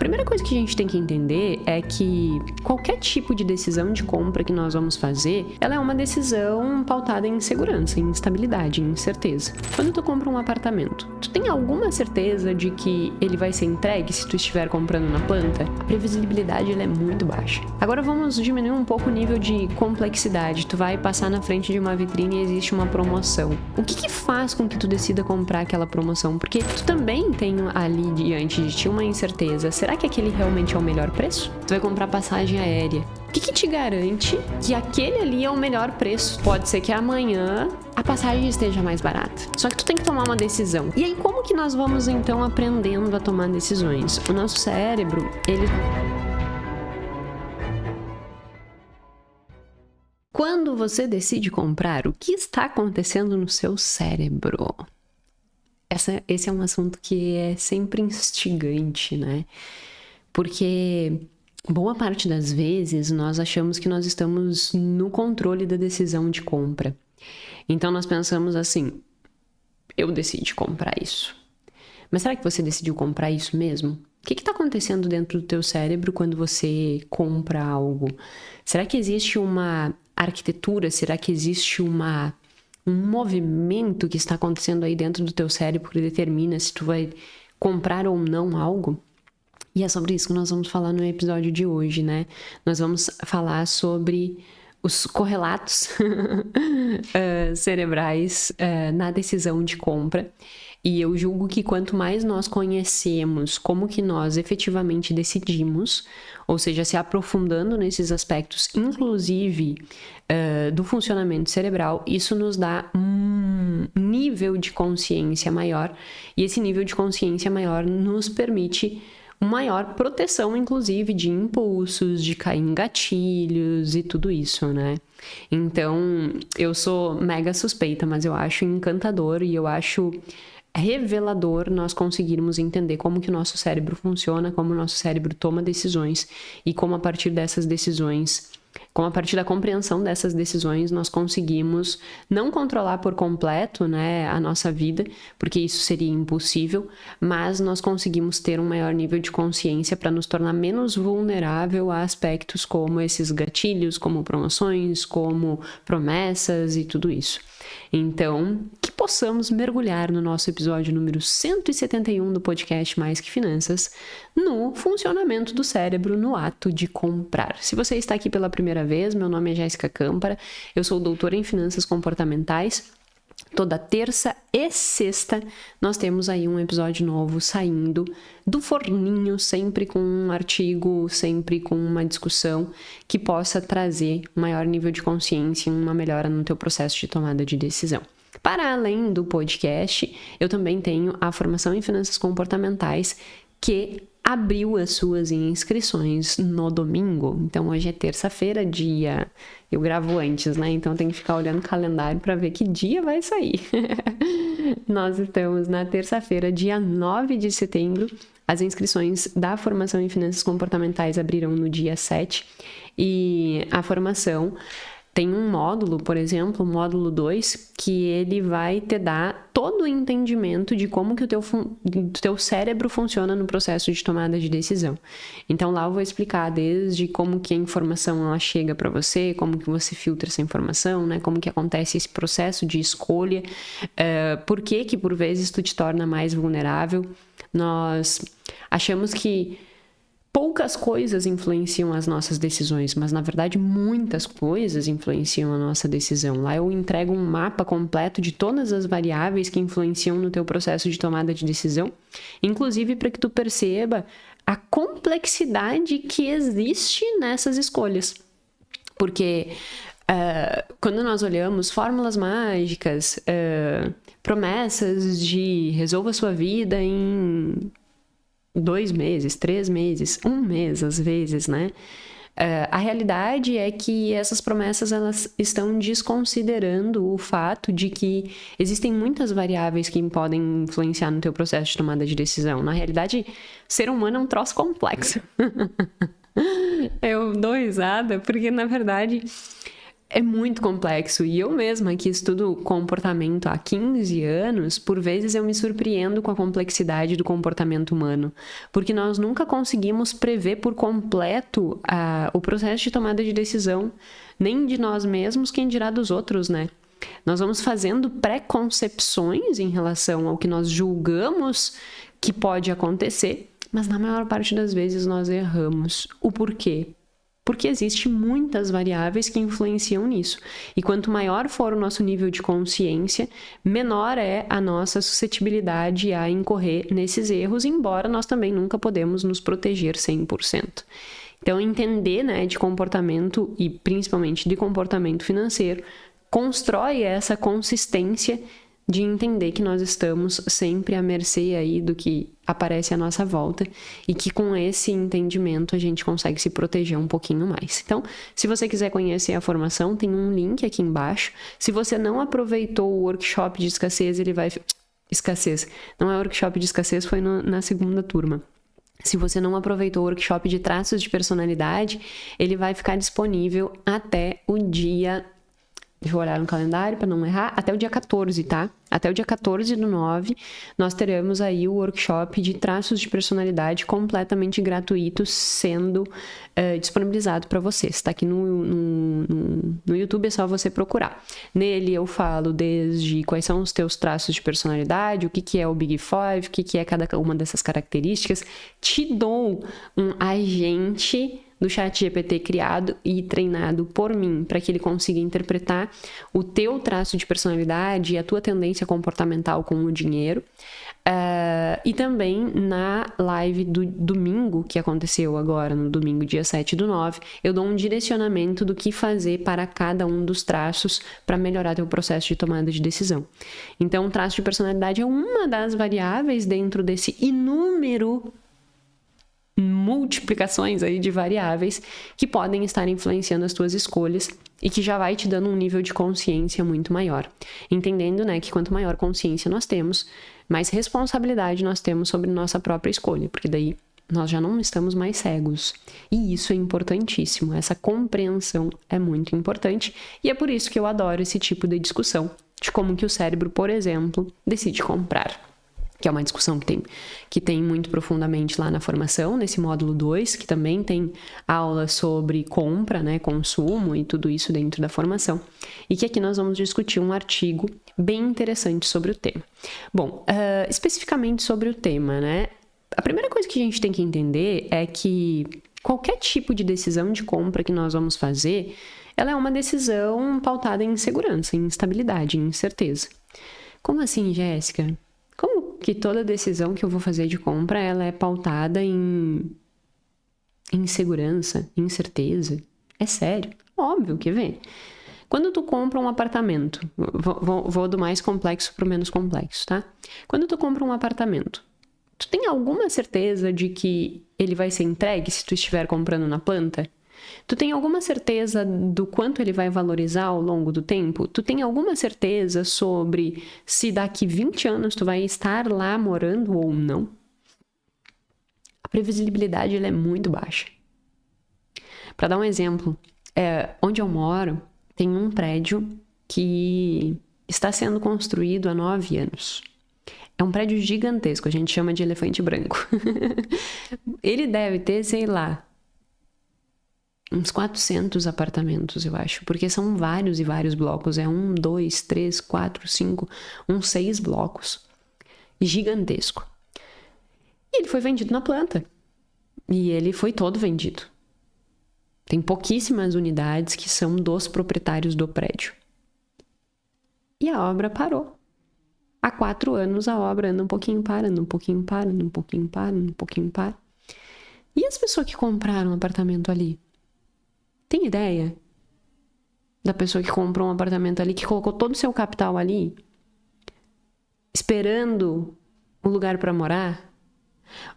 primeira coisa que a gente tem que entender é que qualquer tipo de decisão de compra que nós vamos fazer, ela é uma decisão pautada em segurança, em estabilidade, em certeza. Quando tu compra um apartamento, tu tem alguma certeza de que ele vai ser entregue se tu estiver comprando na planta? A previsibilidade ela é muito baixa. Agora vamos diminuir um pouco o nível de complexidade. Tu vai passar na frente de uma vitrine e existe uma promoção. O que faz com que tu decida comprar aquela promoção? Porque tu também tem ali diante de ti uma incerteza. Será que aquele realmente é o melhor preço? Tu vai comprar passagem aérea. O que te garante que aquele ali é o melhor preço? Pode ser que amanhã a passagem esteja mais barata. Só que tu tem que tomar uma decisão. E aí, como que nós vamos, então, aprendendo a tomar decisões? O nosso cérebro, ele... Quando você decide comprar, o que está acontecendo no seu cérebro? Esse é um assunto que é sempre instigante, né? Porque boa parte das vezes nós achamos que nós estamos no controle da decisão de compra. Então nós pensamos assim, eu decidi comprar isso. Mas será que você decidiu comprar isso mesmo? O que está acontecendo dentro do teu cérebro quando você compra algo? Será que existe uma arquitetura? Será que existe um movimento que está acontecendo aí dentro do teu cérebro que determina se tu vai comprar ou não algo? E é sobre isso que nós vamos falar no episódio de hoje, né? Nós vamos falar sobre os correlatos cerebrais na decisão de compra. E eu julgo que quanto mais nós conhecemos como que nós efetivamente decidimos, ou seja, se aprofundando nesses aspectos, inclusive do funcionamento cerebral, isso nos dá um nível de consciência maior. E esse nível de consciência maior nos permite maior proteção, inclusive, de impulsos, de cair em gatilhos e tudo isso, né? Então, eu sou mega suspeita, mas eu acho encantador e eu acho revelador nós conseguirmos entender como que o nosso cérebro funciona, como o nosso cérebro toma decisões e como a partir dessas decisões, como a partir da compreensão dessas decisões nós conseguimos não controlar por completo, né, a nossa vida, porque isso seria impossível, mas nós conseguimos ter um maior nível de consciência para nos tornar menos vulnerável a aspectos como esses gatilhos, como promoções, como promessas e tudo isso. Então, que possamos mergulhar no nosso episódio número 171 do podcast Mais Que Finanças, no funcionamento do cérebro no ato de comprar. Se você está aqui pela primeira vez, meu nome é Jéssica Câmpara, eu sou doutora em Finanças Comportamentais. Toda terça e sexta nós temos aí um episódio novo saindo do forninho, sempre com um artigo, sempre com uma discussão que possa trazer um maior nível de consciência e uma melhora no teu processo de tomada de decisão. Para além do podcast, eu também tenho a formação em Finanças Comportamentais, que abriu as suas inscrições no domingo. Então hoje é terça-feira, dia... Eu gravo antes, né? Então tem que ficar olhando o calendário para ver que dia vai sair. Nós estamos na terça-feira, dia 9 de setembro. As inscrições da formação em Finanças Comportamentais abriram no dia 7. E a formação tem um módulo, por exemplo, o módulo 2, que ele vai te dar todo o entendimento de como que o teu cérebro funciona no processo de tomada de decisão. Então lá eu vou explicar desde como que a informação ela chega para você, como que você filtra essa informação, né? Como que acontece esse processo de escolha, por que que por vezes tu te torna mais vulnerável. Nós achamos que poucas coisas influenciam as nossas decisões, mas na verdade muitas coisas influenciam a nossa decisão. Lá eu entrego um mapa completo de todas as variáveis que influenciam no teu processo de tomada de decisão, inclusive para que tu perceba a complexidade que existe nessas escolhas. Porque quando nós olhamos fórmulas mágicas, promessas de resolva a sua vida em 2 meses, 3 meses, 1 mês às vezes, né? A realidade é que essas promessas elas estão desconsiderando o fato de que existem muitas variáveis que podem influenciar no teu processo de tomada de decisão. Na realidade, ser humano é um troço complexo. Eu dou risada porque, na verdade, é muito complexo. E eu mesma, que estudo comportamento há 15 anos, por vezes eu me surpreendo com a complexidade do comportamento humano. Porque nós nunca conseguimos prever por completo o processo de tomada de decisão, nem de nós mesmos, quem dirá dos outros, né? Nós vamos fazendo preconcepções em relação ao que nós julgamos que pode acontecer, mas na maior parte das vezes nós erramos. O porquê? Porque existem muitas variáveis que influenciam nisso. E quanto maior for o nosso nível de consciência, menor é a nossa suscetibilidade a incorrer nesses erros, embora nós também nunca podemos nos proteger 100%. Então, entender, né, de comportamento e principalmente de comportamento financeiro, constrói essa consistência de entender que nós estamos sempre à mercê aí do que aparece à nossa volta e que com esse entendimento a gente consegue se proteger um pouquinho mais. Então, se você quiser conhecer a formação, tem um link aqui embaixo. Se você não aproveitou o workshop de escassez, ele vai... Escassez. Não é workshop de escassez, foi na segunda turma. Se você não aproveitou o workshop de traços de personalidade, ele vai ficar disponível até o dia... Deixa eu olhar no calendário para não errar. Até o dia 14, tá? Até o dia 14/9, nós teremos aí o workshop de traços de personalidade completamente gratuito sendo disponibilizado para vocês. Tá aqui no YouTube, é só você procurar. Nele eu falo desde quais são os teus traços de personalidade, o que é o Big Five, o que é cada uma dessas características. Te dou um agente do ChatGPT criado e treinado por mim, para que ele consiga interpretar o teu traço de personalidade e a tua tendência comportamental com o dinheiro. E também na live do domingo, que aconteceu agora, no domingo, dia 7/9, eu dou um direcionamento do que fazer para cada um dos traços para melhorar teu processo de tomada de decisão. Então, o traço de personalidade é uma das variáveis dentro desse inúmero multiplicações aí de variáveis que podem estar influenciando as tuas escolhas e que já vai te dando um nível de consciência muito maior. Entendendo, né, que quanto maior consciência nós temos, mais responsabilidade nós temos sobre nossa própria escolha, porque daí nós já não estamos mais cegos. E isso é importantíssimo, essa compreensão é muito importante e é por isso que eu adoro esse tipo de discussão de como que o cérebro, por exemplo, decide comprar. Que é uma discussão que tem muito profundamente lá na formação, nesse módulo 2, que também tem aula sobre compra, né, consumo e tudo isso dentro da formação. E que aqui nós vamos discutir um artigo bem interessante sobre o tema. Bom, especificamente sobre o tema, né, a primeira coisa que a gente tem que entender é que qualquer tipo de decisão de compra que nós vamos fazer, ela é uma decisão pautada em insegurança, em instabilidade, em incerteza. Como assim, Jéssica? Como que toda decisão que eu vou fazer de compra, ela é pautada em insegurança, incerteza? É sério? Óbvio, quer ver? Quando tu compra um apartamento, vou do mais complexo para o menos complexo, tá? Quando tu compra um apartamento, tu tem alguma certeza de que ele vai ser entregue se tu estiver comprando na planta? Tu tem alguma certeza do quanto ele vai valorizar ao longo do tempo? Tu tem alguma certeza sobre se daqui 20 anos tu vai estar lá morando ou não? A previsibilidade ela é muito baixa. Para dar um exemplo, onde eu moro tem um prédio que está sendo construído há 9 anos. É um prédio gigantesco, a gente chama de elefante branco. Ele deve ter, sei lá, uns 400 apartamentos, eu acho, porque são vários e vários blocos. É 1, 2, 3, 4, 5, 6 blocos. Gigantesco. E ele foi vendido na planta. E ele foi todo vendido. Tem pouquíssimas unidades que são dos proprietários do prédio. E a obra parou. Há 4 anos a obra anda um pouquinho para, anda um pouquinho para, anda um pouquinho para, anda um pouquinho para. E as pessoas que compraram um apartamento ali? Tem ideia da pessoa que comprou um apartamento ali, que colocou todo o seu capital ali, esperando um lugar para morar?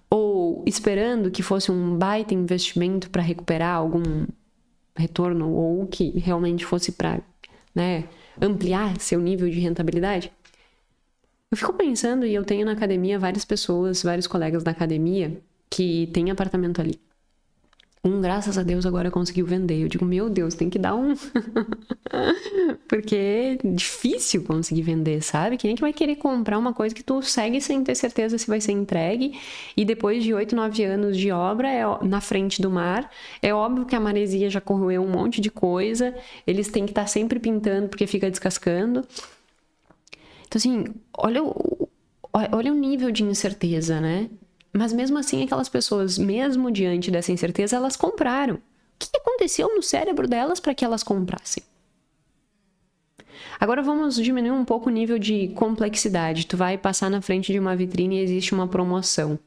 Ou esperando que fosse um baita investimento para recuperar algum retorno, ou que realmente fosse para, né, ampliar seu nível de rentabilidade? Eu fico pensando, e eu tenho na academia várias pessoas, vários colegas da academia que têm apartamento ali. Graças a Deus, agora conseguiu vender. Eu digo, meu Deus, tem que dar um. Porque é difícil conseguir vender, sabe? Quem é que vai querer comprar uma coisa que tu segue sem ter certeza se vai ser entregue? E depois de 8, 9 anos de obra, na frente do mar, é óbvio que a maresia já corroeu um monte de coisa. Eles têm que estar sempre pintando porque fica descascando. Então, assim, olha o nível de incerteza, né? Mas mesmo assim, aquelas pessoas, mesmo diante dessa incerteza, elas compraram. O que aconteceu no cérebro delas para que elas comprassem? Agora vamos diminuir um pouco o nível de complexidade. Tu vai passar na frente de uma vitrine e existe uma promoção.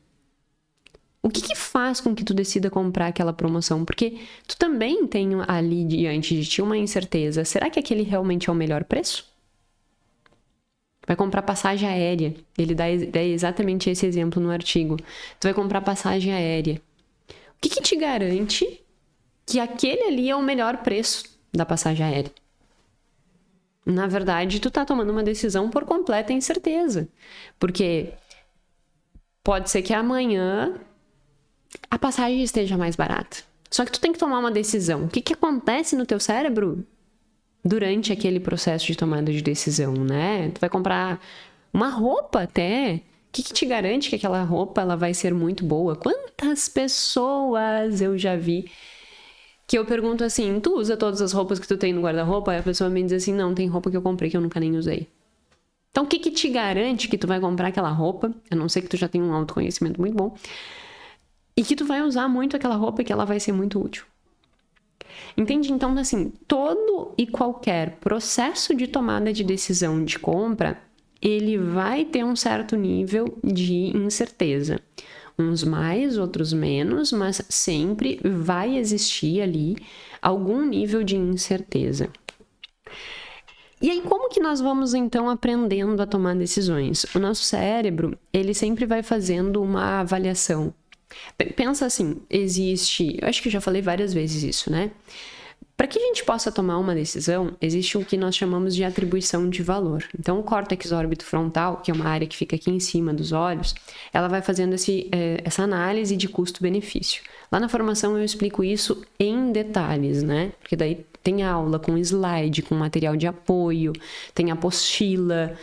O que faz com que tu decida comprar aquela promoção? Porque tu também tem ali diante de ti uma incerteza. Será que aquele realmente é o melhor preço? Vai comprar passagem aérea. Ele dá exatamente esse exemplo no artigo. Tu vai comprar passagem aérea. O que te garante que aquele ali é o melhor preço da passagem aérea? Na verdade, tu tá tomando uma decisão por completa incerteza. Porque pode ser que amanhã a passagem esteja mais barata. Só que tu tem que tomar uma decisão. O que acontece no teu cérebro durante aquele processo de tomada de decisão, né? Tu vai comprar uma roupa até. O que te garante que aquela roupa ela vai ser muito boa? Quantas pessoas eu já vi que eu pergunto assim, tu usa todas as roupas que tu tem no guarda-roupa? Aí a pessoa me diz assim, não, tem roupa que eu comprei que eu nunca nem usei. Então, o que te garante que tu vai comprar aquela roupa, a não ser que tu já tenha um autoconhecimento muito bom, e que tu vai usar muito aquela roupa e que ela vai ser muito útil? Entende? Então, assim, todo e qualquer processo de tomada de decisão de compra, ele vai ter um certo nível de incerteza. Uns mais, outros menos, mas sempre vai existir ali algum nível de incerteza. E aí, como que nós vamos, então, aprendendo a tomar decisões? O nosso cérebro, ele sempre vai fazendo uma avaliação. Pensa assim, existe... Eu acho que eu já falei várias vezes isso, né? Para que a gente possa tomar uma decisão, existe o que nós chamamos de atribuição de valor. Então, o córtex órbito-frontal, que é uma área que fica aqui em cima dos olhos, ela vai fazendo essa análise de custo-benefício. Lá na formação eu explico isso em detalhes, né? Porque daí tem aula com slide, com material de apoio, tem apostila,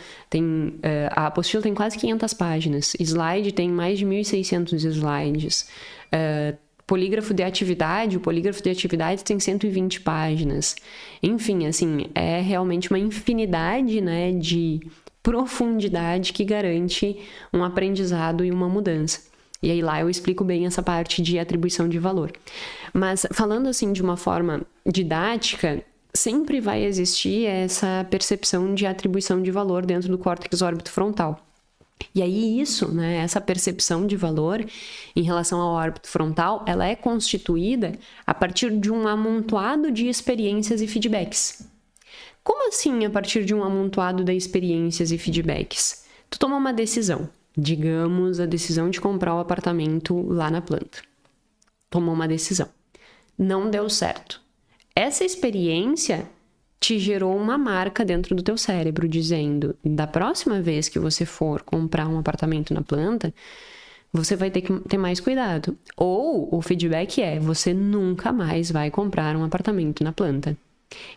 a apostila tem quase 500 páginas, slide tem mais de 1.600 slides, polígrafo de atividade, o polígrafo de atividade tem 120 páginas. Enfim, assim, é realmente uma infinidade, né, de profundidade que garante um aprendizado e uma mudança. E aí lá eu explico bem essa parte de atribuição de valor. Mas falando assim de uma forma didática, sempre vai existir essa percepção de atribuição de valor dentro do córtex órbito-frontal. E aí isso, né, essa percepção de valor em relação ao órbito frontal, ela é constituída a partir de um amontoado de experiências e feedbacks. Como assim a partir de um amontoado de experiências e feedbacks? Tu toma uma decisão, digamos a decisão de comprar o apartamento lá na planta. Tomou uma decisão. Não deu certo. Essa experiência te gerou uma marca dentro do teu cérebro dizendo, da próxima vez que você for comprar um apartamento na planta, você vai ter que ter mais cuidado. Ou o feedback é, você nunca mais vai comprar um apartamento na planta.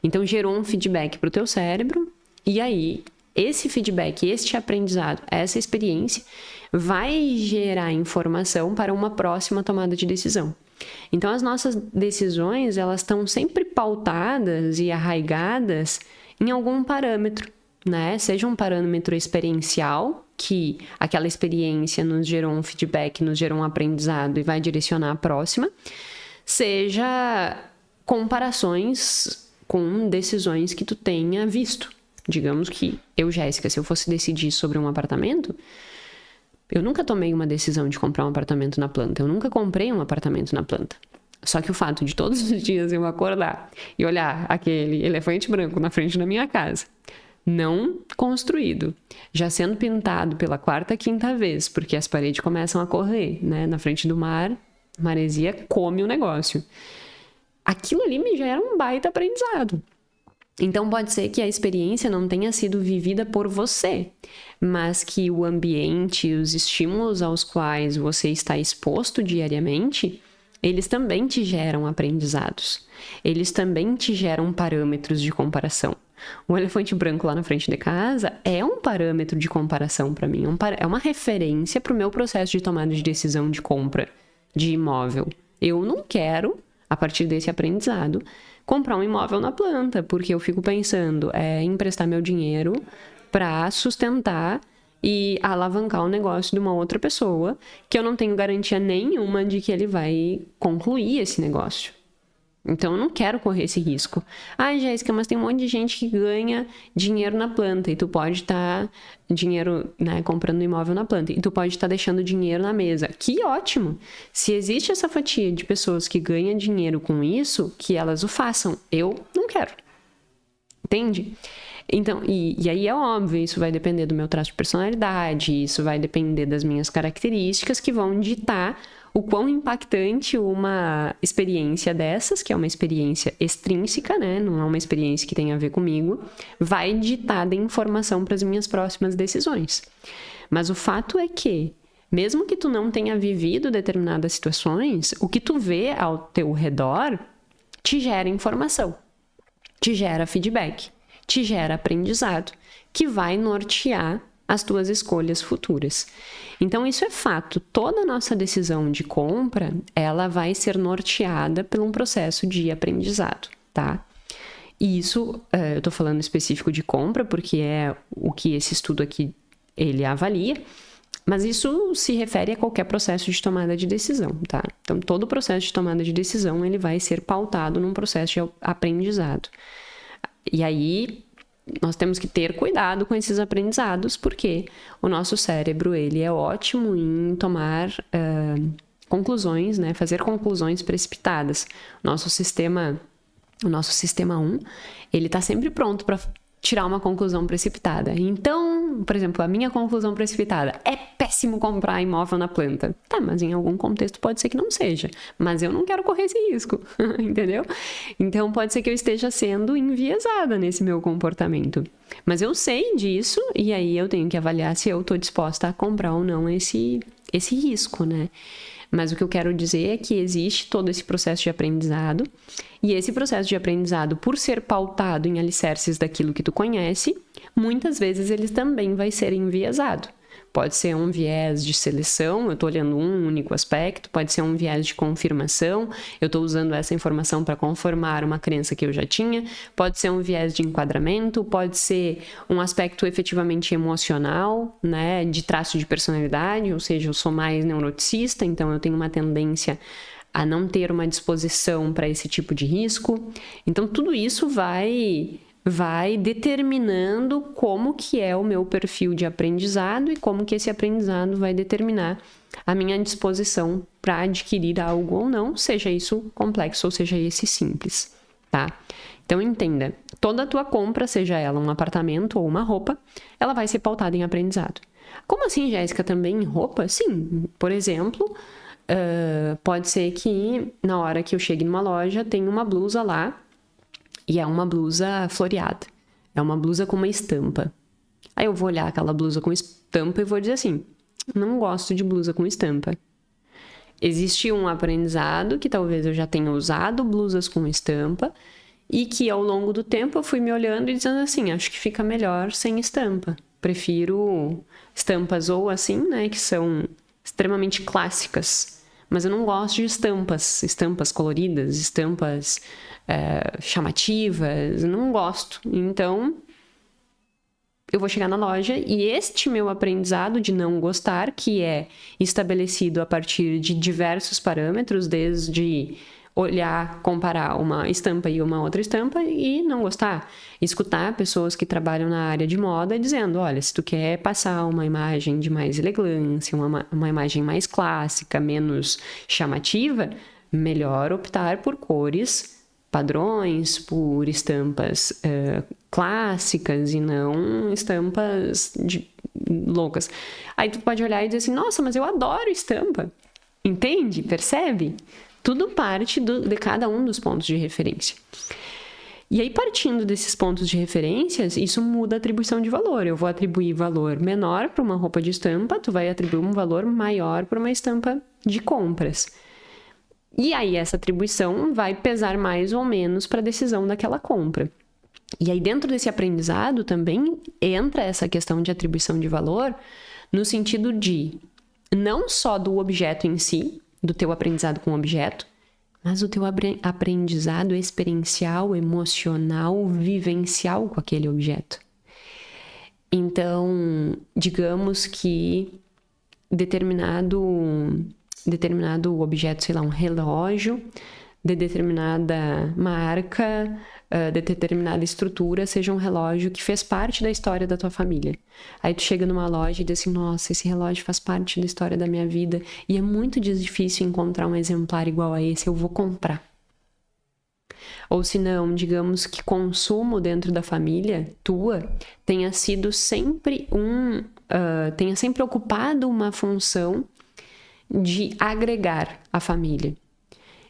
Então gerou um feedback para o teu cérebro e aí esse feedback, este aprendizado, essa experiência vai gerar informação para uma próxima tomada de decisão. Então, as nossas decisões, elas estão sempre pautadas e arraigadas em algum parâmetro, né? Seja um parâmetro experiencial, que aquela experiência nos gerou um feedback, nos gerou um aprendizado e vai direcionar a próxima, seja comparações com decisões que tu tenha visto. Digamos que eu, Jéssica, se eu fosse decidir sobre um apartamento, eu nunca tomei uma decisão de comprar um apartamento na planta. Eu nunca comprei um apartamento na planta. Só que o fato de todos os dias eu acordar e olhar aquele elefante branco na frente da minha casa, não construído, já sendo pintado pela 4ª, 5ª vez, porque as paredes começam a correr, né? Na frente do mar, maresia come o negócio. Aquilo ali me gera um baita aprendizado. Então, pode ser que a experiência não tenha sido vivida por você, mas que o ambiente, os estímulos aos quais você está exposto diariamente eles também te geram aprendizados. Eles também te geram parâmetros de comparação. O elefante branco lá na frente de casa é um parâmetro de comparação para mim, é uma referência para o meu processo de tomada de decisão de compra de imóvel. Eu não quero, a partir desse aprendizado, comprar um imóvel na planta, porque eu fico pensando emprestar meu dinheiro para sustentar e alavancar o negócio de uma outra pessoa que eu não tenho garantia nenhuma de que ele vai concluir esse negócio. Então, eu não quero correr esse risco. Ah, Jéssica, mas tem um monte de gente que ganha dinheiro na planta e tu pode estar comprando imóvel na planta e tu pode estar deixando dinheiro na mesa. Que ótimo! Se existe essa fatia de pessoas que ganham dinheiro com isso, que elas o façam. Eu não quero. Entende? Então, e aí é óbvio, isso vai depender do meu traço de personalidade, isso vai depender das minhas características que vão ditar o quão impactante uma experiência dessas, que é uma experiência extrínseca, né? Não é uma experiência que tem a ver comigo, vai ditar de informação para as minhas próximas decisões. Mas o fato é que, mesmo que tu não tenha vivido determinadas situações, o que tu vê ao teu redor te gera informação, te gera feedback, te gera aprendizado, que vai nortear as tuas escolhas futuras. Então, isso é fato. Toda a nossa decisão de compra, ela vai ser norteada por um processo de aprendizado, tá? E isso, eu tô falando específico de compra, porque é o que esse estudo aqui, ele avalia, mas isso se refere a qualquer processo de tomada de decisão, tá? Então, todo processo de tomada de decisão, ele vai ser pautado num processo de aprendizado. E aí, nós temos que ter cuidado com esses aprendizados, porque o nosso cérebro, ele é ótimo em tomar conclusões, né? Fazer conclusões precipitadas. O nosso sistema 1, ele está sempre pronto para tirar uma conclusão precipitada. Então, por exemplo, a minha conclusão precipitada é péssimo comprar imóvel na planta. Tá, mas em algum contexto pode ser que não seja. Mas eu não quero correr esse risco, entendeu? Então, pode ser que eu esteja sendo enviesada nesse meu comportamento. Mas eu sei disso e aí eu tenho que avaliar se eu estou disposta a comprar ou não esse risco, né? Mas o que eu quero dizer é que existe todo esse processo de aprendizado, e esse processo de aprendizado, por ser pautado em alicerces daquilo que tu conhece, muitas vezes ele também vai ser enviesado. Pode ser um viés de seleção, eu estou olhando um único aspecto, pode ser um viés de confirmação, eu estou usando essa informação para conformar uma crença que eu já tinha, pode ser um viés de enquadramento, pode ser um aspecto efetivamente emocional, né, de traço de personalidade, ou seja, eu sou mais neuroticista, então eu tenho uma tendência a não ter uma disposição para esse tipo de risco. Então, tudo isso vai determinando como que é o meu perfil de aprendizado e como que esse aprendizado vai determinar a minha disposição para adquirir algo ou não, seja isso complexo ou seja esse simples, tá? Então, entenda, toda a tua compra, seja ela um apartamento ou uma roupa, ela vai ser pautada em aprendizado. Como assim, Jéssica, também em roupa? Sim, por exemplo, pode ser que na hora que eu chegue numa loja tenha uma blusa lá, e é uma blusa floreada. É uma blusa com uma estampa. Aí eu vou olhar aquela blusa com estampa e vou dizer assim, não gosto de blusa com estampa. Existe um aprendizado que talvez eu já tenha usado blusas com estampa e que ao longo do tempo eu fui me olhando e dizendo assim, acho que fica melhor sem estampa. Prefiro estampas ou assim, né, que são extremamente clássicas. Mas eu não gosto de estampas coloridas, estampas chamativas, não gosto. Então, eu vou chegar na loja e este meu aprendizado de não gostar, que é estabelecido a partir de diversos parâmetros, desde olhar, comparar uma estampa e uma outra estampa e não gostar. Escutar pessoas que trabalham na área de moda dizendo, olha, se tu quer passar uma imagem de mais elegância, uma imagem mais clássica, menos chamativa, melhor optar por cores padrões, por estampas clássicas e não estampas loucas. Aí tu pode olhar e dizer assim, nossa, mas eu adoro estampa. Entende? Percebe? Tudo parte de cada um dos pontos de referência. E aí, partindo desses pontos de referências, isso muda a atribuição de valor. Eu vou atribuir valor menor para uma roupa de estampa, tu vai atribuir um valor maior para uma estampa de compras. E aí essa atribuição vai pesar mais ou menos para a decisão daquela compra. E aí dentro desse aprendizado também entra essa questão de atribuição de valor no sentido de não só do objeto em si, do teu aprendizado com o objeto, mas o teu aprendizado experiencial, emocional, vivencial com aquele objeto. Então, digamos que determinado objeto, sei lá, um relógio de determinada marca, de determinada estrutura, seja um relógio que fez parte da história da tua família. Aí tu chega numa loja e diz assim, nossa, esse relógio faz parte da história da minha vida e é muito difícil encontrar um exemplar igual a esse, eu vou comprar. Ou se não, digamos que consumo dentro da família tua tenha sido sempre tenha sempre ocupado uma função de agregar a família.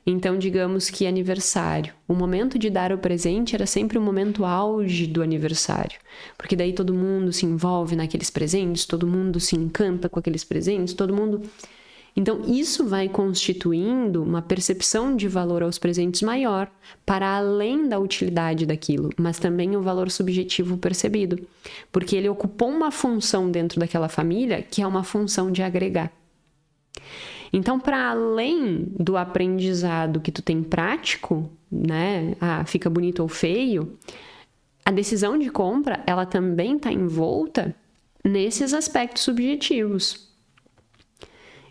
Então, digamos que aniversário, o momento de dar o presente era sempre o momento auge do aniversário, porque daí todo mundo se envolve naqueles presentes, todo mundo se encanta com aqueles presentes, todo mundo... Então, isso vai constituindo uma percepção de valor aos presentes maior, para além da utilidade daquilo, mas também o valor subjetivo percebido, porque ele ocupou uma função dentro daquela família que é uma função de agregar. Então, para além do aprendizado que tu tem prático, né? Fica bonito ou feio, a decisão de compra, ela também está envolta nesses aspectos subjetivos.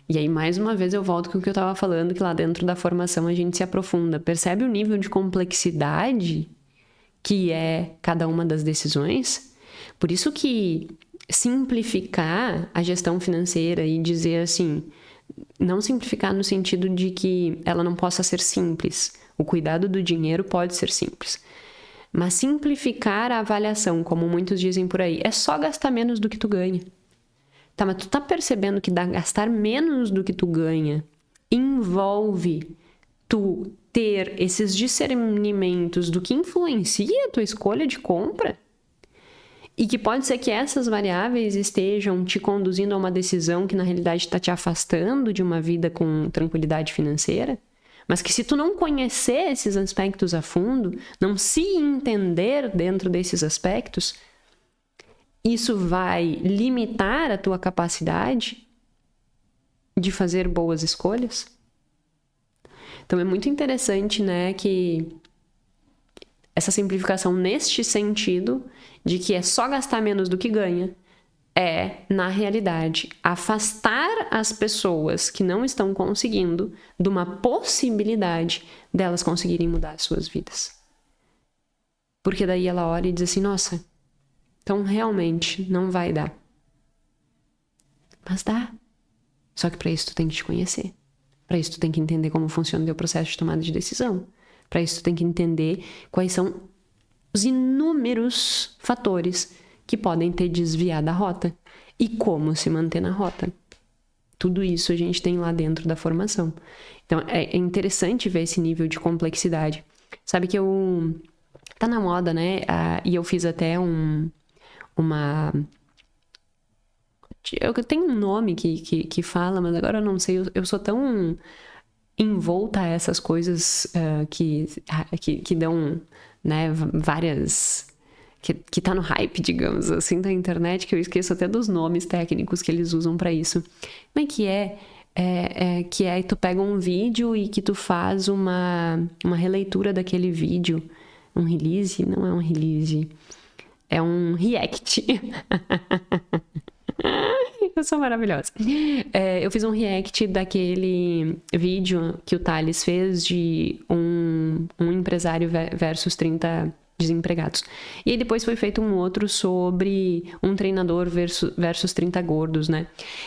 E aí, mais uma vez, eu volto com o que eu estava falando, que lá dentro da formação a gente se aprofunda. Percebe o nível de complexidade que é cada uma das decisões? Por isso que simplificar a gestão financeira e dizer assim... Não simplificar no sentido de que ela não possa ser simples. O cuidado do dinheiro pode ser simples. Mas simplificar a avaliação, como muitos dizem por aí, é só gastar menos do que tu ganha. Tá, mas tu tá percebendo que gastar menos do que tu ganha envolve tu ter esses discernimentos do que influencia a tua escolha de compra? E que pode ser que essas variáveis estejam te conduzindo a uma decisão que na realidade está te afastando de uma vida com tranquilidade financeira, mas que se tu não conhecer esses aspectos a fundo, não se entender dentro desses aspectos, isso vai limitar a tua capacidade de fazer boas escolhas. Então é muito interessante, né, que essa simplificação neste sentido de que é só gastar menos do que ganha, é, na realidade, afastar as pessoas que não estão conseguindo de uma possibilidade delas conseguirem mudar as suas vidas. Porque daí ela olha e diz assim, nossa, então realmente não vai dar. Mas dá. Só que para isso tu tem que te conhecer. Para isso tu tem que entender como funciona o teu processo de tomada de decisão. Para isso tu tem que entender quais são os inúmeros fatores que podem te desviar da rota e como se manter na rota. Tudo isso a gente tem lá dentro da formação. Então é interessante ver esse nível de complexidade. Sabe que tá na moda, né? E eu fiz até eu tenho um nome que fala, mas agora eu não sei. Eu sou tão envolta a essas coisas que dão, né, várias... Que tá no hype, digamos assim, da internet, que eu esqueço até dos nomes técnicos que eles usam para isso. Como é que é? Que tu pega um vídeo e que tu faz uma releitura daquele vídeo. Um release? Não é um release. É um react. Eu sou maravilhosa. Eu fiz um react daquele vídeo que o Thales fez de um empresário versus 30 desempregados. E aí depois foi feito um outro sobre um treinador versus 30 gordos, né?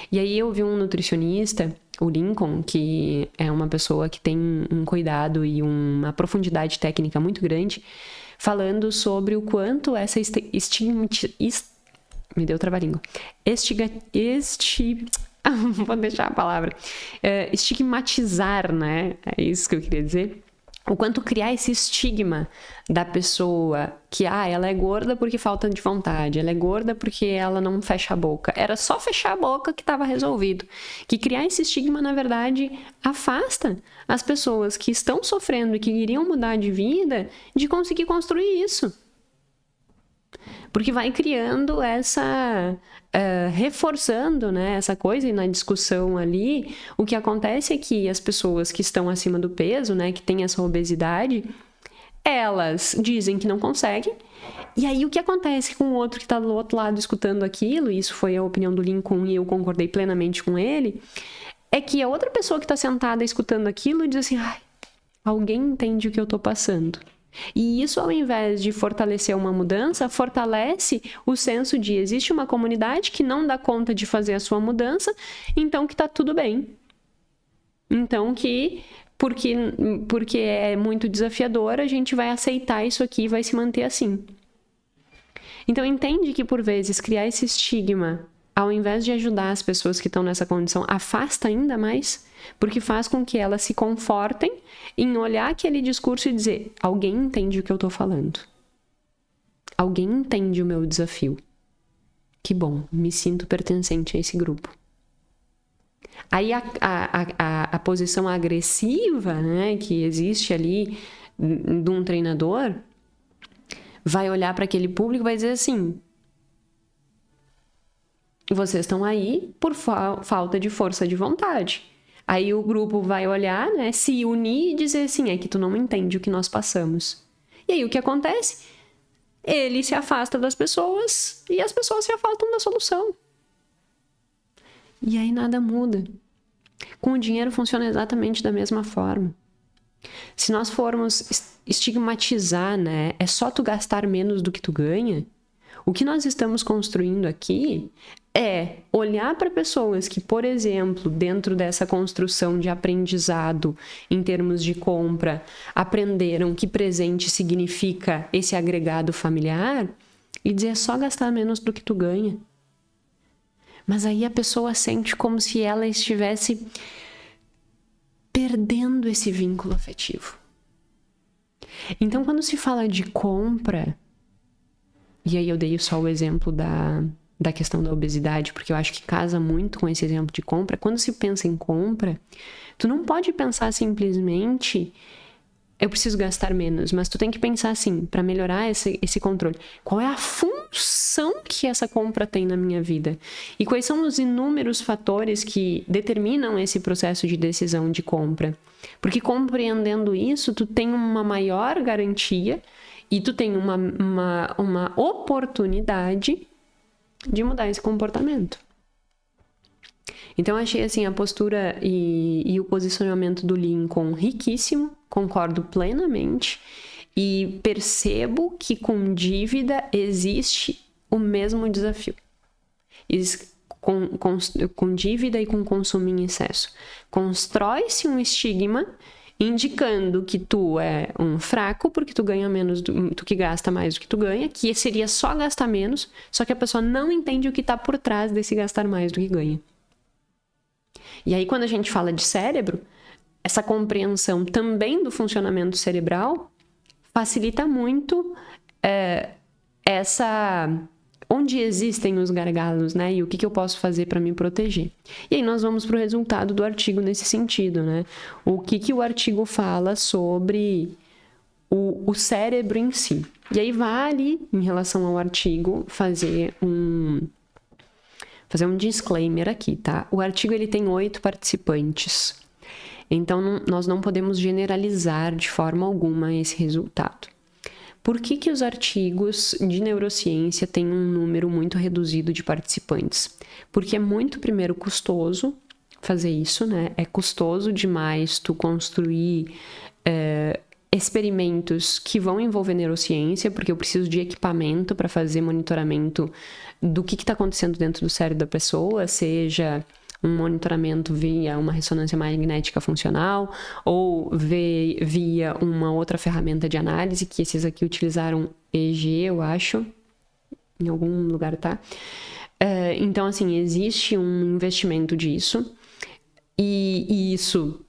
E aí eu vi um nutricionista, o Lincoln, que é uma pessoa que tem um cuidado e uma profundidade técnica muito grande, falando sobre o quanto essa me deu trava-língua. Vou deixar a palavra. Estigmatizar, né? É isso que eu queria dizer. O quanto criar esse estigma da pessoa que, ela é gorda porque falta de vontade, ela é gorda porque ela não fecha a boca. Era só fechar a boca que estava resolvido. Que criar esse estigma, na verdade, afasta as pessoas que estão sofrendo e que queriam mudar de vida de conseguir construir isso. Porque vai criando reforçando, né, essa coisa, e na discussão ali, o que acontece é que as pessoas que estão acima do peso, né, que têm essa obesidade, elas dizem que não conseguem, e aí o que acontece com o outro que está do outro lado escutando aquilo, e isso foi a opinião do Lincoln e eu concordei plenamente com ele, é que a outra pessoa que está sentada escutando aquilo diz assim, alguém entende o que eu estou passando. E isso, ao invés de fortalecer uma mudança, fortalece o senso de existe uma comunidade que não dá conta de fazer a sua mudança, então que tá tudo bem. Então que, porque é muito desafiador, a gente vai aceitar isso aqui e vai se manter assim. Então entende que, por vezes, criar esse estigma, ao invés de ajudar as pessoas que estão nessa condição, afasta ainda mais, porque faz com que elas se confortem em olhar aquele discurso e dizer, alguém entende o que eu estou falando. Alguém entende o meu desafio. Que bom, me sinto pertencente a esse grupo. Aí a posição agressiva, né, que existe ali de um treinador, vai olhar para aquele público e vai dizer assim, vocês estão aí por falta de força de vontade. Aí o grupo vai olhar, né, se unir e dizer assim, é que tu não entende o que nós passamos. E aí o que acontece? Ele se afasta das pessoas e as pessoas se afastam da solução. E aí nada muda. Com o dinheiro funciona exatamente da mesma forma. Se nós formos estigmatizar, né, é só tu gastar menos do que tu ganha, o que nós estamos construindo aqui é olhar para pessoas que, por exemplo, dentro dessa construção de aprendizado em termos de compra, aprenderam que presente significa esse agregado familiar e dizer é só gastar menos do que tu ganha. Mas aí a pessoa sente como se ela estivesse perdendo esse vínculo afetivo. Então, quando se fala de compra, e aí eu dei só o exemplo da questão da obesidade, porque eu acho que casa muito com esse exemplo de compra. Quando se pensa em compra, tu não pode pensar simplesmente eu preciso gastar menos, mas tu tem que pensar assim, para melhorar esse controle. Qual é a função que essa compra tem na minha vida? E quais são os inúmeros fatores que determinam esse processo de decisão de compra? Porque compreendendo isso, tu tem uma maior garantia e tu tem uma oportunidade de mudar esse comportamento. Então, achei assim a postura e o posicionamento do Lincoln riquíssimo, concordo plenamente e percebo que com dívida existe o mesmo desafio. Com dívida e com consumo em excesso. Constrói-se um estigma indicando que tu é um fraco porque tu ganha menos, tu que gasta mais do que tu ganha, que seria só gastar menos, só que a pessoa não entende o que está por trás desse gastar mais do que ganha. E aí, quando a gente fala de cérebro, essa compreensão também do funcionamento cerebral facilita muito onde existem os gargalos, né? E o que eu posso fazer para me proteger. E aí nós vamos para o resultado do artigo nesse sentido, né? O que o artigo fala sobre o cérebro em si. E aí vale, em relação ao artigo, fazer um disclaimer aqui, tá? O artigo ele tem 8 participantes. Então, nós não podemos generalizar de forma alguma esse resultado. Por que os artigos de neurociência têm um número muito reduzido de participantes? Porque é muito, primeiro, custoso fazer isso, né? É custoso demais tu construir experimentos que vão envolver neurociência, porque eu preciso de equipamento para fazer monitoramento do que está acontecendo dentro do cérebro da pessoa, seja um monitoramento via uma ressonância magnética funcional ou via uma outra ferramenta de análise, que esses aqui utilizaram EEG, eu acho, em algum lugar, tá? Então, assim, existe um investimento disso e isso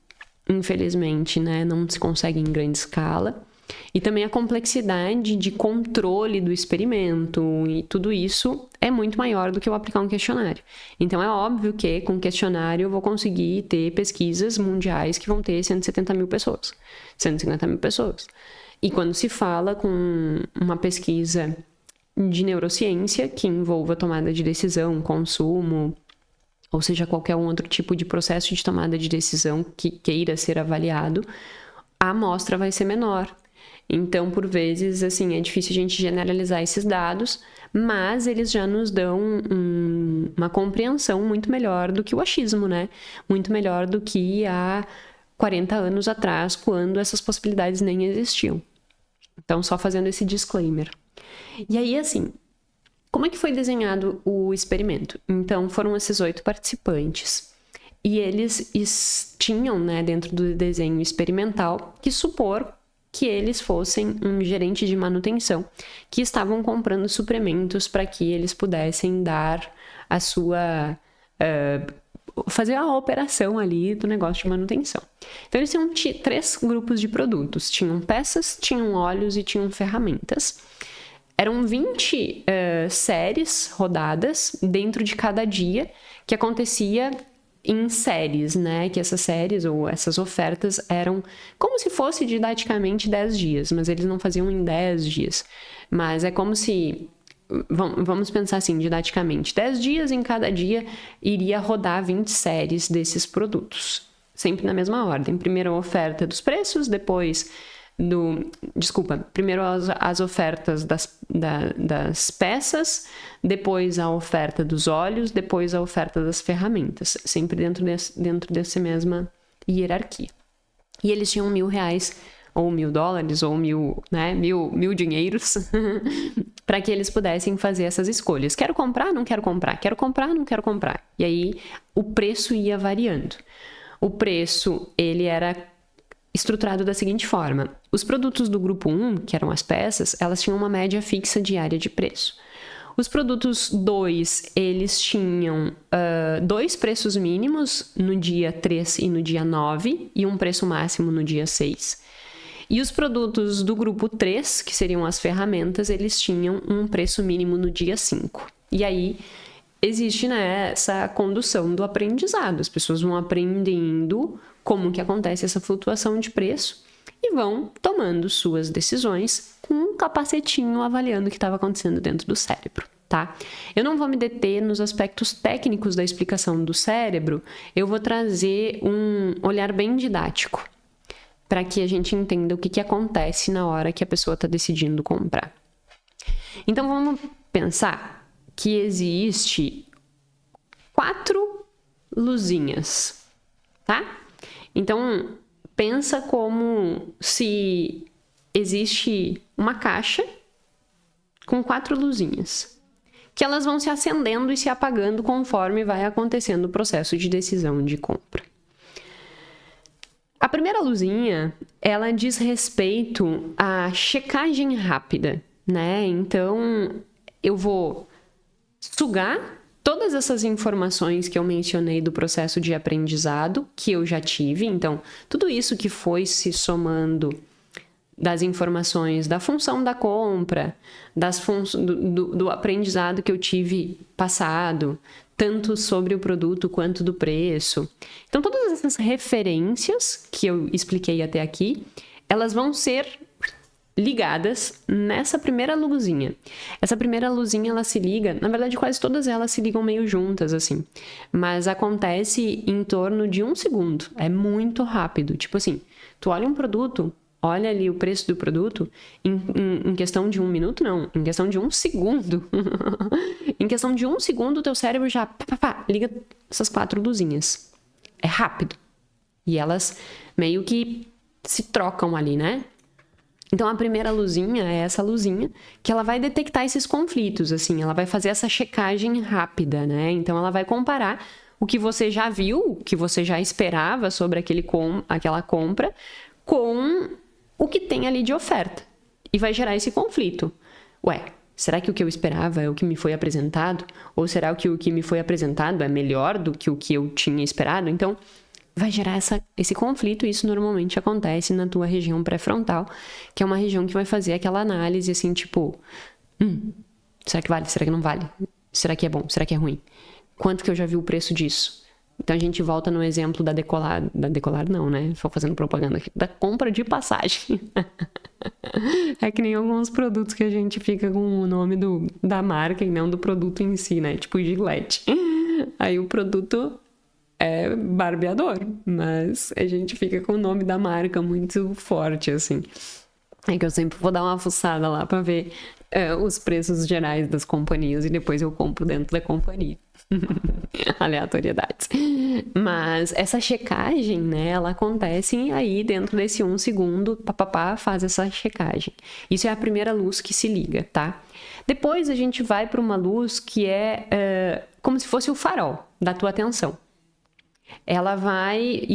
infelizmente, né, não se consegue em grande escala. E também a complexidade de controle do experimento, e tudo isso é muito maior do que eu aplicar um questionário. Então, é óbvio que com questionário eu vou conseguir ter pesquisas mundiais que vão ter 170 mil pessoas, 150 mil pessoas. E quando se fala com uma pesquisa de neurociência que envolva tomada de decisão, consumo, ou seja, qualquer outro tipo de processo de tomada de decisão que queira ser avaliado, a amostra vai ser menor. Então, por vezes, assim, é difícil a gente generalizar esses dados, mas eles já nos dão uma compreensão muito melhor do que o achismo, né? Muito melhor do que há 40 anos atrás, quando essas possibilidades nem existiam. Então, só fazendo esse disclaimer. E aí, assim, como é que foi desenhado o experimento? Então, foram esses 8 participantes. E eles tinham, né, dentro do desenho experimental, que supor que eles fossem um gerente de manutenção, que estavam comprando suplementos para que eles pudessem dar a sua... fazer a operação ali do negócio de manutenção. Então, eles tinham 3 grupos de produtos. Tinham peças, tinham óleos e tinham ferramentas. Eram 20 séries rodadas dentro de cada dia, que acontecia em séries, né? Que essas séries ou essas ofertas eram como se fosse didaticamente 10 dias, mas eles não faziam em 10 dias. Mas é como se... Vamos pensar assim, didaticamente. 10 dias em cada dia iria rodar 20 séries desses produtos. Sempre na mesma ordem. Primeiro a oferta dos preços, depois... primeiro as ofertas das peças, depois a oferta dos óleos, depois a oferta das ferramentas, sempre dentro dessa mesma hierarquia. E eles tinham R$1.000, ou $1.000, ou mil dinheiros, para que eles pudessem fazer essas escolhas. Quero comprar, não quero comprar. Quero comprar, não quero comprar. E aí o preço ia variando. O preço, ele era estruturado da seguinte forma: os produtos do grupo 1, que eram as peças, elas tinham uma média fixa diária de preço. Os produtos 2, eles tinham 2 preços mínimos no dia 3 e no dia 9, e um preço máximo no dia 6. E os produtos do grupo 3, que seriam as ferramentas, eles tinham um preço mínimo no dia 5. E aí existe, né, essa condução do aprendizado. As pessoas vão aprendendo como que acontece essa flutuação de preço e vão tomando suas decisões com um capacetinho avaliando o que estava acontecendo dentro do cérebro, tá? Eu não vou me deter nos aspectos técnicos da explicação do cérebro, eu vou trazer um olhar bem didático para que a gente entenda o que acontece na hora que a pessoa está decidindo comprar. Então, vamos pensar que existe 4 luzinhas, tá? Então, pensa como se existe uma caixa com 4 luzinhas, que elas vão se acendendo e se apagando conforme vai acontecendo o processo de decisão de compra. A primeira luzinha, ela diz respeito à checagem rápida, né? Então, eu vou sugar todas essas informações que eu mencionei do processo de aprendizado que eu já tive. Então, tudo isso que foi se somando das informações da função da compra, do aprendizado que eu tive passado, tanto sobre o produto quanto do preço. Então, todas essas referências que eu expliquei até aqui, elas vão ser ligadas nessa primeira luzinha. Essa primeira luzinha, ela se liga, na verdade quase todas elas se ligam meio juntas, assim, mas acontece em torno de 1 segundo, é muito rápido, tipo assim, tu olha um produto, olha ali o preço do produto, em questão de 1 minuto, não, em questão de 1 segundo, em questão de 1 segundo o teu cérebro já liga essas 4 luzinhas, é rápido, e elas meio que se trocam ali, né? Então, a primeira luzinha é essa luzinha que ela vai detectar esses conflitos, assim, ela vai fazer essa checagem rápida, né? Então, ela vai comparar o que você já viu, o que você já esperava sobre aquela compra, com o que tem ali de oferta. E vai gerar esse conflito. Ué, será que o que eu esperava é o que me foi apresentado? Ou será que o que me foi apresentado é melhor do que o que eu tinha esperado? Então, vai gerar esse conflito, e isso normalmente acontece na tua região pré-frontal, que é uma região que vai fazer aquela análise assim, tipo, será que vale? Será que não vale? Será que é bom? Será que é ruim? Quanto que eu já vi o preço disso? Então a gente volta no exemplo da Decolar não, né? Estou fazendo propaganda aqui. Da compra de passagem. É que nem alguns produtos que a gente fica com o nome da marca e não do produto em si, né? Tipo Gillette. Aí o produto é barbeador, mas a gente fica com o nome da marca muito forte, assim. É que eu sempre vou dar uma fuçada lá pra ver os preços gerais das companhias e depois eu compro dentro da companhia. Aleatoriedades. Mas essa checagem, né, ela acontece aí dentro desse 1 segundo, papapá, faz essa checagem. Isso é a primeira luz que se liga, tá? Depois a gente vai para uma luz que é como se fosse o farol da tua atenção. Ela vai...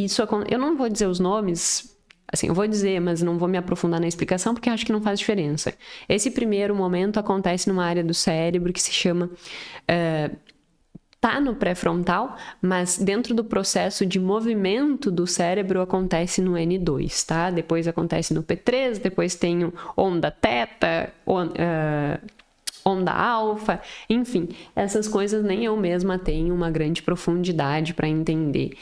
eu não vou dizer os nomes, assim, eu vou dizer, mas não vou me aprofundar na explicação porque acho que não faz diferença. Esse primeiro momento acontece numa área do cérebro que se chama... tá no pré-frontal, mas dentro do processo de movimento do cérebro acontece no N2, tá? Depois acontece no P3, depois tem onda teta, onda alfa, enfim, essas coisas nem eu mesma tenho uma grande profundidade para entender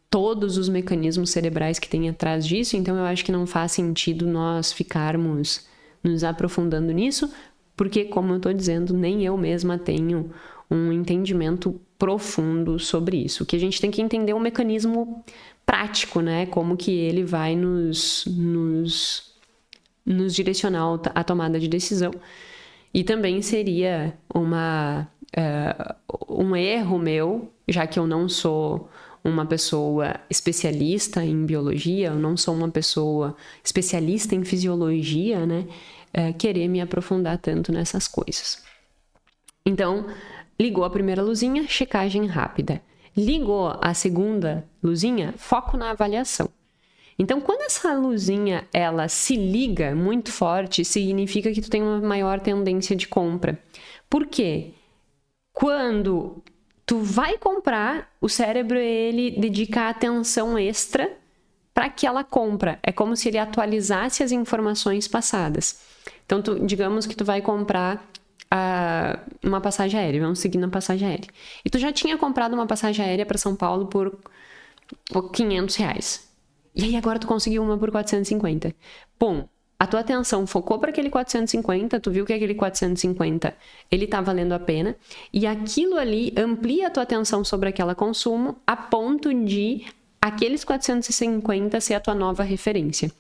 todos os mecanismos cerebrais que tem atrás disso, então eu acho que não faz sentido nós ficarmos nos aprofundando nisso, porque, como eu estou dizendo, nem eu mesma tenho um entendimento profundo sobre isso. O que a gente tem que entender é um mecanismo prático, né? Como que ele vai nos direcionar à tomada de decisão. E também seria um erro meu, já que eu não sou uma pessoa especialista em biologia, eu não sou uma pessoa especialista em fisiologia, né? Querer me aprofundar tanto nessas coisas. Então, ligou a primeira luzinha, checagem rápida. Ligou a segunda luzinha, foco na avaliação. Então, quando essa luzinha ela se liga muito forte, significa que tu tem uma maior tendência de compra. Por quê? Quando tu vai comprar, o cérebro ele dedica atenção extra para aquela compra. É como se ele atualizasse as informações passadas. Então, digamos que tu vai comprar uma passagem aérea, vamos seguir na passagem aérea. E tu já tinha comprado uma passagem aérea para São Paulo por R$500. E aí agora tu conseguiu uma por 450. Bom, a tua atenção focou para aquele 450, tu viu que aquele 450 ele tá valendo a pena, e aquilo ali amplia a tua atenção sobre aquele consumo a ponto de aqueles 450 ser a tua nova referência.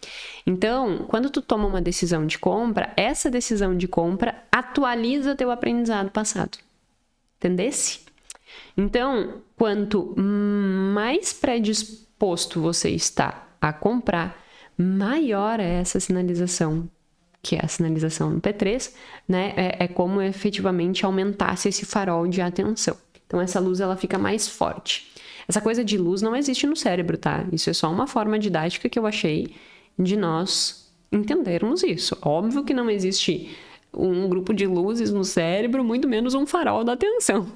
Então, quando tu toma uma decisão de compra, essa decisão de compra atualiza teu aprendizado passado. Entendesse? Então, quanto mais predisposto você está a comprar, maior é essa sinalização, que é a sinalização no P3, né? É como efetivamente aumentasse esse farol de atenção. Então, essa luz ela fica mais forte. Essa coisa de luz não existe no cérebro, tá? Isso é só uma forma didática que eu achei de nós entendermos isso. Óbvio que não existe um grupo de luzes no cérebro, muito menos um farol da atenção.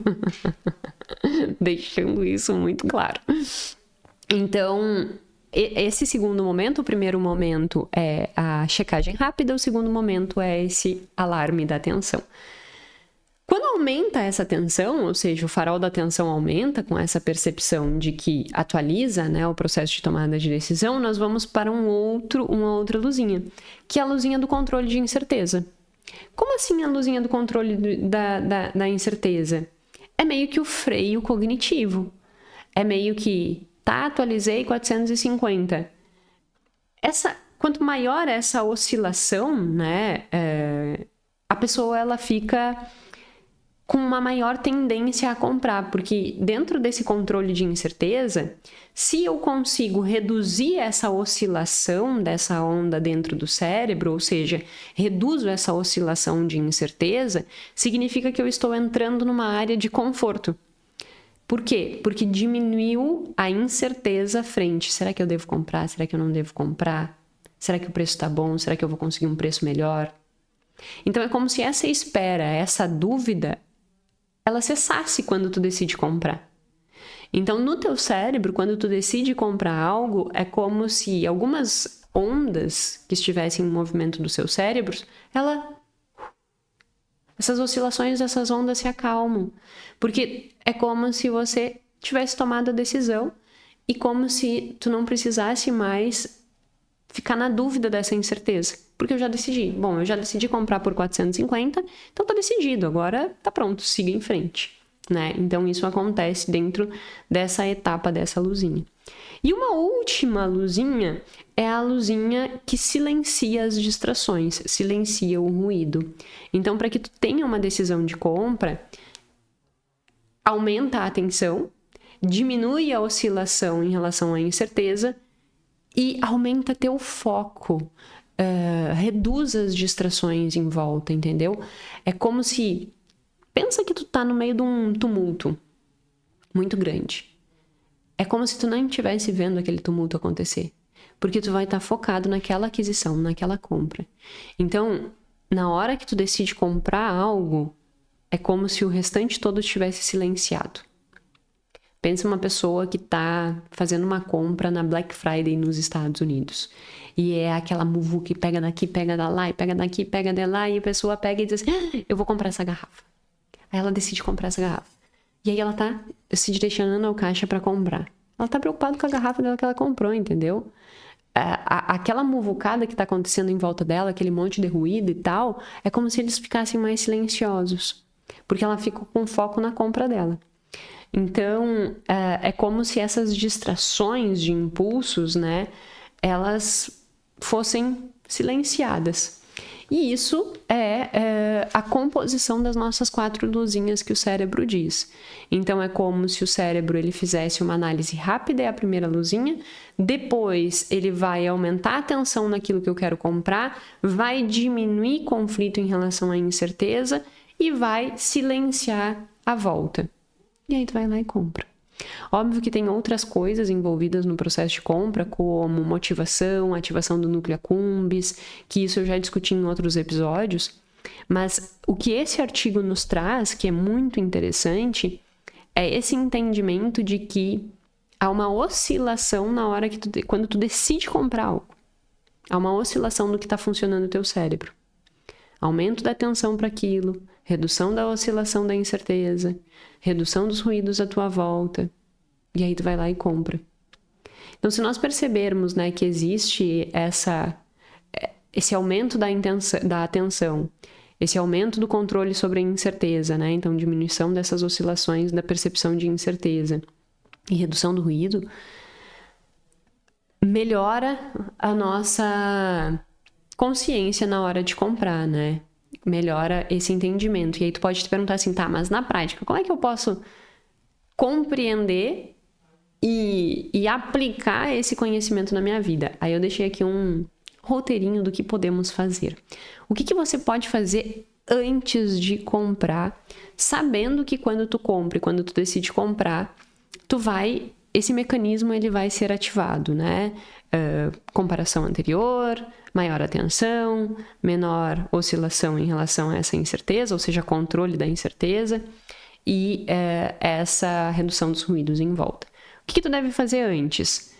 Deixando isso muito claro. Então, esse segundo momento, o primeiro momento é a checagem rápida, o segundo momento é esse alarme da atenção. Quando aumenta essa tensão, ou seja, o farol da tensão aumenta com essa percepção de que atualiza, né, o processo de tomada de decisão, nós vamos para uma outra luzinha, que é a luzinha do controle de incerteza. Como assim a luzinha do controle da incerteza? É meio que o freio cognitivo. É meio que, tá, atualizei 450. Quanto maior essa oscilação, né, a pessoa ela fica com uma maior tendência a comprar, porque dentro desse controle de incerteza, se eu consigo reduzir essa oscilação dessa onda dentro do cérebro, ou seja, reduzo essa oscilação de incerteza, significa que eu estou entrando numa área de conforto. Por quê? Porque diminuiu a incerteza frente. Será que eu devo comprar? Será que eu não devo comprar? Será que o preço está bom? Será que eu vou conseguir um preço melhor? Então é como se essa espera, essa dúvida, ela cessasse quando tu decide comprar. Então, no teu cérebro, quando tu decide comprar algo, é como se algumas ondas que estivessem em movimento do seu cérebro, essas oscilações dessas ondas se acalmam. Porque é como se você tivesse tomado a decisão e como se tu não precisasse mais ficar na dúvida dessa incerteza. Porque eu já decidi. Bom, eu já decidi comprar por 450, então tá decidido. Agora tá pronto, siga em frente. Né? Então isso acontece dentro dessa etapa dessa luzinha. E uma última luzinha é a luzinha que silencia as distrações, silencia o ruído. Então, para que tu tenha uma decisão de compra, aumenta a atenção, diminui a oscilação em relação à incerteza e aumenta teu foco, reduz as distrações em volta, entendeu? É como se... Pensa que tu tá no meio de um tumulto muito grande. É como se tu não estivesse vendo aquele tumulto acontecer. Porque tu vai estar focado naquela aquisição, naquela compra. Então, na hora que tu decide comprar algo, é como se o restante todo estivesse silenciado. Pensa uma pessoa que está fazendo uma compra na Black Friday nos Estados Unidos. E é aquela muvu que pega daqui, pega da lá, e pega daqui, pega de lá, e a pessoa pega e diz assim, eu vou comprar essa garrafa. Aí ela decide comprar essa garrafa. E aí ela tá se direcionando ao caixa para comprar. Ela tá preocupada com a garrafa dela que ela comprou, entendeu? Aquela muvucada que tá acontecendo em volta dela, aquele monte de ruído e tal, é como se eles ficassem mais silenciosos. Porque ela fica com foco na compra dela. Então, é como se essas distrações de impulsos, né, elas fossem silenciadas. E isso é a composição das nossas 4 luzinhas que o cérebro diz. Então, é como se o cérebro ele fizesse uma análise rápida, é a primeira luzinha. Depois, ele vai aumentar a atenção naquilo que eu quero comprar, vai diminuir conflito em relação à incerteza e vai silenciar a volta. E aí tu vai lá e compra. Óbvio que tem outras coisas envolvidas no processo de compra, como motivação, ativação do núcleo accumbens, que isso eu já discuti em outros episódios, mas o que esse artigo nos traz, que é muito interessante, é esse entendimento de que há uma oscilação na hora que quando tu decide comprar algo. Há uma oscilação do que está funcionando no teu cérebro. Aumento da atenção para aquilo, redução da oscilação da incerteza, redução dos ruídos à tua volta, e aí tu vai lá e compra. Então, se nós percebermos, né, que existe esse aumento da atenção, esse aumento do controle sobre a incerteza, né, então diminuição dessas oscilações da percepção de incerteza e redução do ruído, melhora a nossa consciência na hora de comprar, né? Melhora esse entendimento. E aí tu pode te perguntar assim, tá, mas na prática, como é que eu posso compreender e aplicar esse conhecimento na minha vida? Aí eu deixei aqui um roteirinho do que podemos fazer. O que você pode fazer antes de comprar, sabendo que quando tu compra e quando tu decide comprar, esse mecanismo ele vai ser ativado, né? Comparação anterior, maior atenção, menor oscilação em relação a essa incerteza, ou seja, controle da incerteza e essa redução dos ruídos em volta. O que tu deve fazer antes?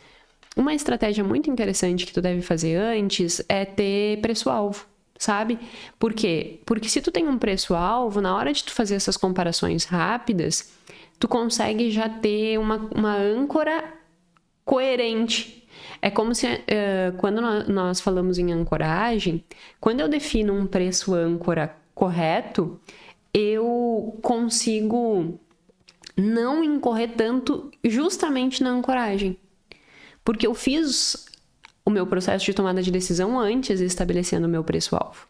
Uma estratégia muito interessante que tu deve fazer antes é ter preço-alvo, sabe? Por quê? Porque se tu tem um preço-alvo, na hora de tu fazer essas comparações rápidas, tu consegue já ter uma âncora coerente. É como se, quando nós falamos em ancoragem, quando eu defino um preço âncora correto, eu consigo não incorrer tanto justamente na ancoragem. Porque eu fiz o meu processo de tomada de decisão antes, estabelecendo o meu preço-alvo.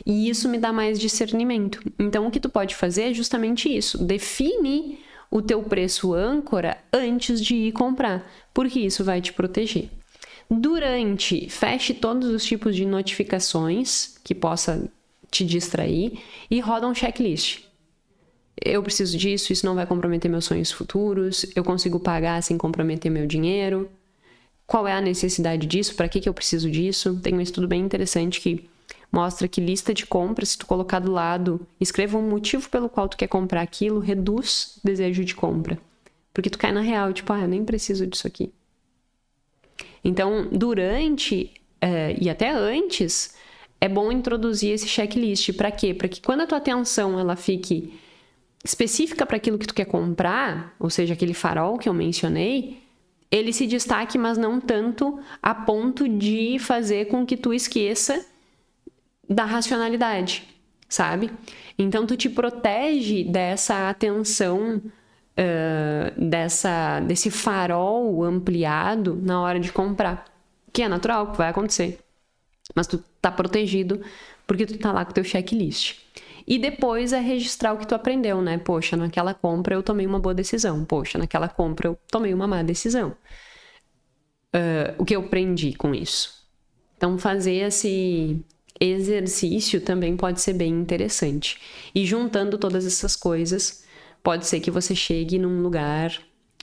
E isso me dá mais discernimento. Então, o que tu pode fazer é justamente isso. Define o teu preço âncora antes de ir comprar, porque isso vai te proteger. Feche todos os tipos de notificações que possa te distrair e roda um checklist. Eu preciso disso, isso não vai comprometer meus sonhos futuros, eu consigo pagar sem comprometer meu dinheiro. Qual é a necessidade disso? Para que eu preciso disso? Tem um estudo bem interessante que mostra que lista de compras, se tu colocar do lado, escreva um motivo pelo qual tu quer comprar aquilo, reduz o desejo de compra. Porque tu cai na real, tipo, eu nem preciso disso aqui. Então, durante e até antes, é bom introduzir esse checklist. Para quê? Para que quando a tua atenção ela fique específica para aquilo que tu quer comprar, ou seja, aquele farol que eu mencionei, ele se destaque, mas não tanto a ponto de fazer com que tu esqueça da racionalidade, sabe? Então, tu te protege dessa atenção, desse farol ampliado na hora de comprar, que é natural, que vai acontecer. Mas tu tá protegido porque tu tá lá com o teu checklist. E depois é registrar o que tu aprendeu, né? Poxa, naquela compra eu tomei uma boa decisão. Poxa, naquela compra eu tomei uma má decisão. O que eu aprendi com isso? Então, fazer esse exercício também pode ser bem interessante. E juntando todas essas coisas, pode ser que você chegue num lugar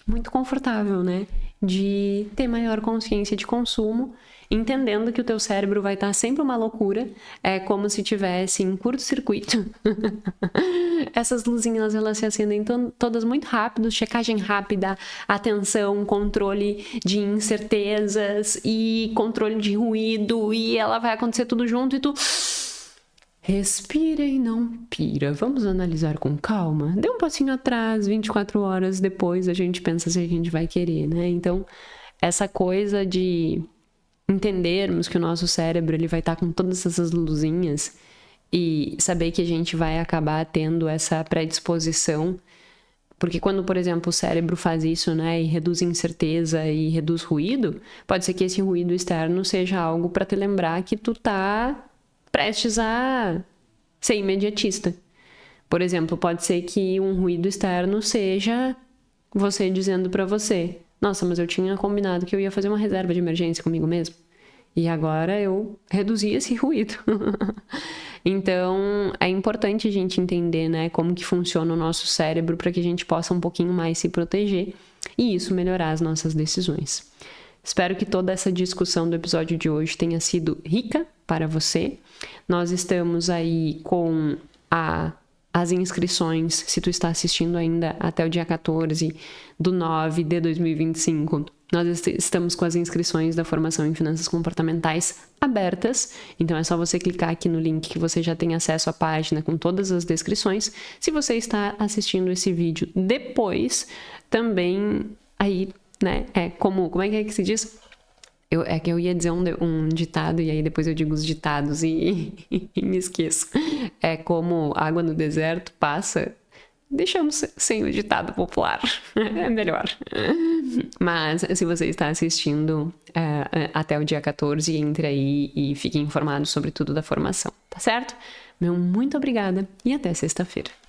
muito confortável, né? De ter maior consciência de consumo, entendendo que o teu cérebro vai estar sempre uma loucura, é como se tivesse em curto-circuito. Essas luzinhas, elas se acendem todas muito rápido, checagem rápida, atenção, controle de incertezas e controle de ruído, e ela vai acontecer tudo junto e tu... Respira e não pira. Vamos analisar com calma. Dê um passinho atrás, 24 horas depois a gente pensa se a gente vai querer, né? Então, essa coisa de entendermos que o nosso cérebro ele vai estar com todas essas luzinhas e saber que a gente vai acabar tendo essa predisposição, porque quando, por exemplo, o cérebro faz isso, né, e reduz incerteza e reduz ruído, pode ser que esse ruído externo seja algo para te lembrar que tu tá prestes a ser imediatista. Por exemplo, pode ser que um ruído externo seja você dizendo para você: nossa, mas eu tinha combinado que eu ia fazer uma reserva de emergência comigo mesmo. E agora eu reduzi esse ruído. Então, é importante a gente entender, né, como que funciona o nosso cérebro para que a gente possa um pouquinho mais se proteger e isso melhorar as nossas decisões. Espero que toda essa discussão do episódio de hoje tenha sido rica para você. Nós estamos aí com as inscrições, se tu está assistindo ainda até o dia 14/9 de 2025, nós estamos com as inscrições da formação em finanças comportamentais abertas, então é só você clicar aqui no link que você já tem acesso à página com todas as descrições. Se você está assistindo esse vídeo depois, também aí, né, como é que se diz? É que eu ia dizer um ditado e aí depois eu digo os ditados e me esqueço. É como água no deserto passa. Deixamos sem o ditado popular. É melhor. Mas se você está assistindo até o dia 14, entre aí e fique informado sobre tudo da formação, tá certo? Meu muito obrigada e até sexta-feira.